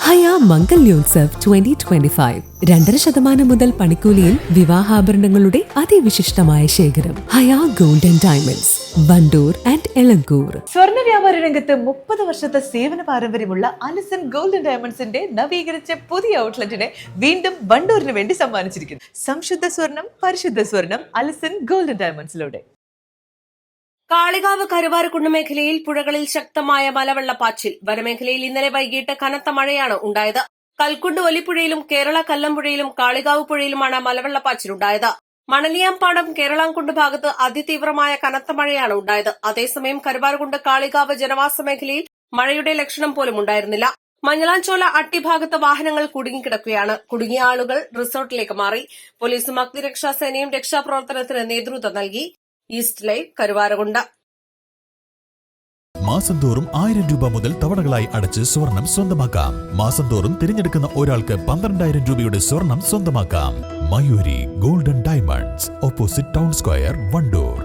ഹയ മംഗല്യോത്സവ് 2025 2.5% മുതൽ പണിക്കൂലിയിൽ വിവാഹാഭരണങ്ങളുടെ അതിവിശിഷ്ടമായ ശേഖരം. Haya gold and diamonds, Wandoor and Elankur. സ്വർണ്ണ വ്യാപാര രംഗത്ത് 30 വർഷത്തെ സേവന പാരമ്പര്യമുള്ള അലിസൺ ഗോൾഡ് ആൻഡ് ഡയമണ്ട്സിന്റെ നവീകരിച്ച പുതിയ ഔട്ട്ലെറ്റിനെ വീണ്ടും വണ്ടൂരിന് വേണ്ടി സമ്മാനിച്ചിരിക്കുന്നു. സംശുദ്ധ സ്വർണം, പരിശുദ്ധ സ്വർണം, അലിസൺ ഗോൾഡ് ആൻഡ് ഡയമണ്ട്സിലൂടെ. കാളികാവ് കരുവാരക്കുണ്ട് മേഖലയിൽ പുഴകളിൽ ശക്തമായ മലവെള്ളപ്പാച്ചിൽ. വനമേഖലയിൽ ഇന്നലെ വൈകിട്ട് കനത്ത മഴയാണ് ഉണ്ടായത്. കൽക്കുണ്ട് ഒലിപ്പുഴയിലും കേരള കല്ലമ്പുഴയിലും കാളികാവ് പുഴയിലുമാണ് മലവെള്ളപ്പാച്ചിലുണ്ടായത്. മണലിയാംപാടം കേരളാംകുണ്ട് ഭാഗത്ത് അതിതീവ്രമായ കനത്ത മഴയാണ് ഉണ്ടായത്. അതേസമയം കരുവാരക്കുണ്ട് കാളികാവ് ജനവാസ മേഖലയിൽ മഴയുടെ ലക്ഷണം പോലും ഉണ്ടായിരുന്നില്ല. മഞ്ഞളാഞ്ചോല അട്ടി ഭാഗത്ത് വാഹനങ്ങൾ കുടുങ്ങിക്കിടക്കുകയാണ്. കുടുങ്ങിയ ആളുകൾ റിസോർട്ടിലേക്ക് മാറി. പോലീസും അഗ്നിരക്ഷാസേനയും രക്ഷാപ്രവർത്തനത്തിന് നേതൃത്വം നൽകി. East live Karuvarakundu. മാസം തോറും 1000 രൂപ മുതൽ തവണകളായി അടച്ച് സ്വർണം സ്വന്തമാക്കാം. മാസം തോറും തിരഞ്ഞെടുക്കുന്ന ഒരാൾക്ക് 12,000 രൂപയുടെ സ്വർണം സ്വന്തമാക്കാം. Mayuri golden diamonds, opposite town square, Wandoor.